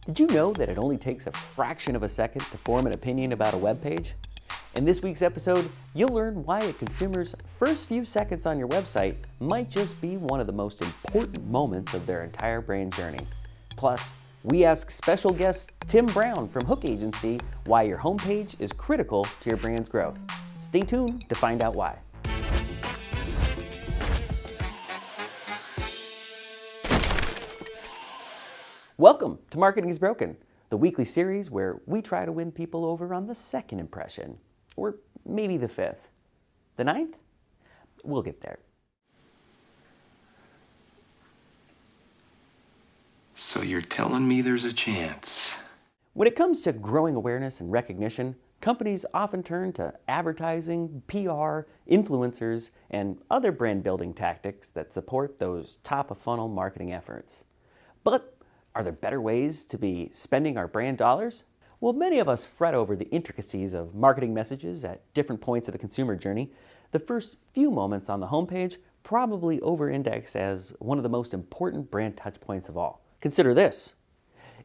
Did you know that it only takes a fraction of a second to form an opinion about a web page? In this week's episode, you'll learn why a consumer's first few seconds on your website might just be one of the most important moments of their entire brand journey. Plus, we ask special guest Tim Brown from Hook Agency why your homepage is critical to your brand's growth. Stay tuned to find out why. Welcome to Marketing is Broken, the weekly series where we try to win people over on the second impression, or maybe the fifth. The ninth? We'll get there. So you're telling me there's a chance? When it comes to growing awareness and recognition, companies often turn to advertising, PR, influencers, and other brand building tactics that support those top-of-funnel marketing efforts. But are there better ways to be spending our brand dollars? Well, many of us fret over the intricacies of marketing messages at different points of the consumer journey. The first few moments on the homepage probably over-index as one of the most important brand touchpoints of all. Consider this.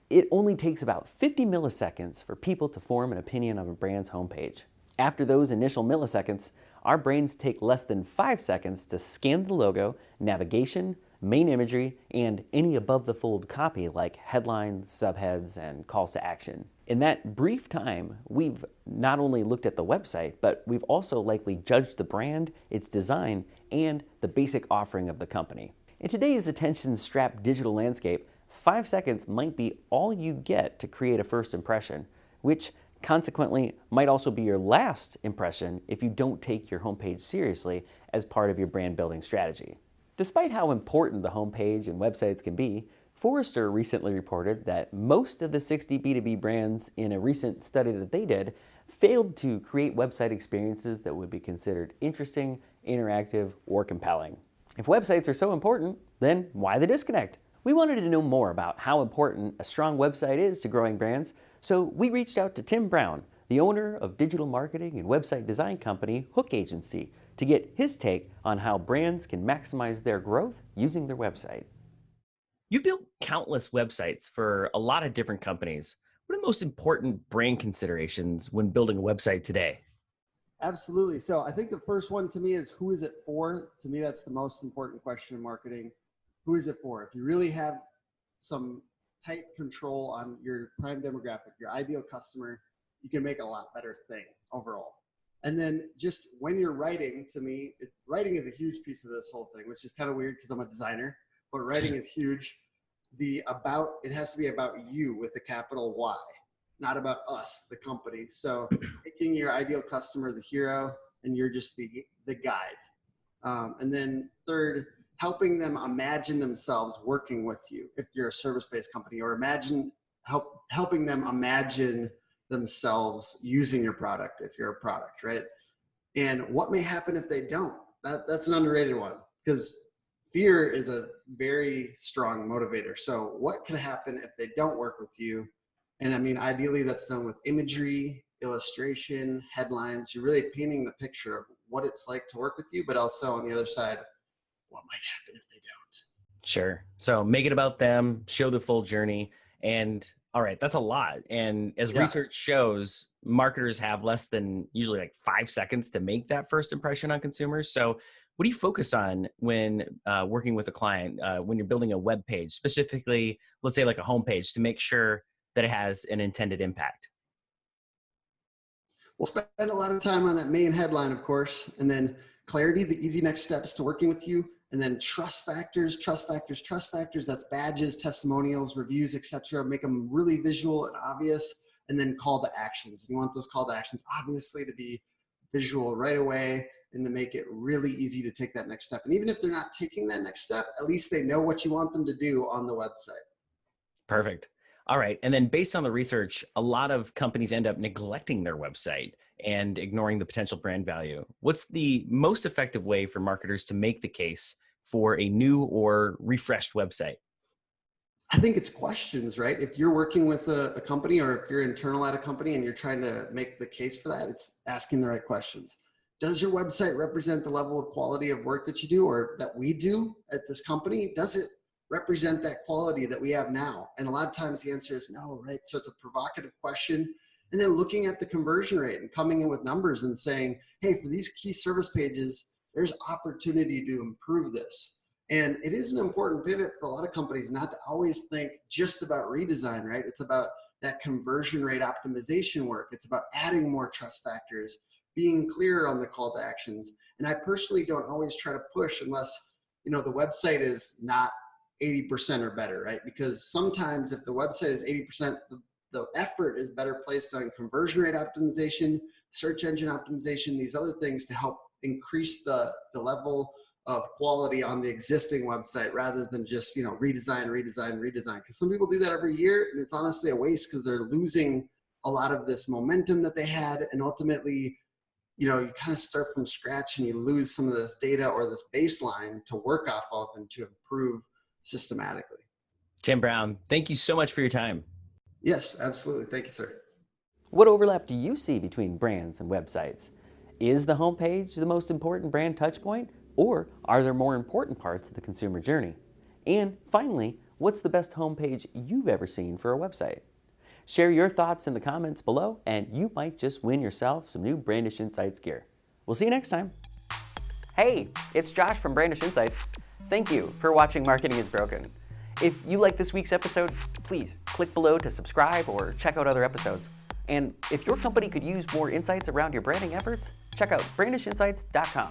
It only takes about 50 milliseconds for people to form an opinion of a brand's homepage. After those initial milliseconds, our brains take less than 5 seconds to scan the logo, navigation, main imagery, and any above-the-fold copy like headlines, subheads, and calls to action. In that brief time, we've not only looked at the website, but we've also likely judged the brand, its design, and the basic offering of the company. In today's attention-strapped digital landscape, 5 seconds might be all you get to create a first impression, which consequently might also be your last impression if you don't take your homepage seriously as part of your brand building strategy. Despite how important the homepage and websites can be, Forrester recently reported that most of the 60 B2B brands in a recent study that they did failed to create website experiences that would be considered interesting, interactive, or compelling. If websites are so important, then why the disconnect? We wanted to know more about how important a strong website is to growing brands, so we reached out to Tim Brown, the owner of digital marketing and website design company Hook Agency, to get his take on how brands can maximize their growth using their website. You've built countless websites for a lot of different companies. What are the most important brand considerations when building a website today? Absolutely. So I think the first one to me is, who is it for? To me, that's the most important question in marketing. Who is it for? If you really have some tight control on your prime demographic, your ideal customer, you can make a lot better thing overall. And then just when you're writing, to me, writing is a huge piece of this whole thing, which is kind of weird because I'm a designer, but writing is huge. It has to be about you with a capital Y, not about us, the company. So making your ideal customer the hero and you're just the guide. And then third, helping them imagine themselves working with you if you're a service-based company, or helping them imagine themselves using your product if you're a product, right? And what may happen if they don't? That's an underrated one, because fear is a very strong motivator. So what could happen if they don't work with you? And I mean, ideally that's done with imagery, illustration, headlines. You're really painting the picture of what it's like to work with you, but also on the other side, what might happen if they don't? Sure. So make it about them, show the full journey. And all right, that's a lot. And as research shows, marketers have less than usually like 5 seconds to make that first impression on consumers. So what do you focus on when working with a client, when you're building a web page, specifically, let's say like a homepage, to make sure that it has an intended impact? We'll spend a lot of time on that main headline, of course, and then clarity, the easy next steps to working with you. And then trust factors. That's badges, testimonials, reviews, etc. Make them really visual and obvious. And then call to actions. You want those call to actions obviously to be visual right away and to make it really easy to take that next step. And even if they're not taking that next step, at least they know what you want them to do on the website. Perfect. All right. And then based on the research, a lot of companies end up neglecting their website and ignoring the potential brand value. What's the most effective way for marketers to make the case for a new or refreshed website? I think it's questions, right? If you're working with a company, or if you're internal at a company and you're trying to make the case for that, it's asking the right questions. Does your website represent the level of quality of work that you do or that we do at this company? Does it represent that quality that we have now? And a lot of times the answer is no, right? So it's a provocative question. And then looking at the conversion rate and coming in with numbers and saying, hey, for these key service pages, there's opportunity to improve this. And it is an important pivot for a lot of companies not to always think just about redesign, right? It's about that conversion rate optimization work. It's about adding more trust factors, being clear on the call to actions. And I personally don't always try to push unless, you know, the website is not 80% or better, right? Because sometimes if the website is 80%, the effort is better placed on conversion rate optimization, search engine optimization, these other things to help increase the level of quality on the existing website rather than just, you know, redesign. Because some people do that every year, and it's honestly a waste because they're losing a lot of this momentum that they had. And ultimately, you know, you kind of start from scratch and you lose some of this data or this baseline to work off of and to improve systematically. Tim Brown, thank you so much for your time. Yes, absolutely. Thank you, sir. What overlap do you see between brands and websites? Is the homepage the most important brand touchpoint, or are there more important parts of the consumer journey? And finally, what's the best homepage you've ever seen for a website? Share your thoughts in the comments below, and you might just win yourself some new Brandish Insights gear. We'll see you next time. Hey, it's Josh from Brandish Insights. Thank you for watching Marketing is Broken. If you like this week's episode, please click below to subscribe or check out other episodes. And if your company could use more insights around your branding efforts, check out brandishinsights.com.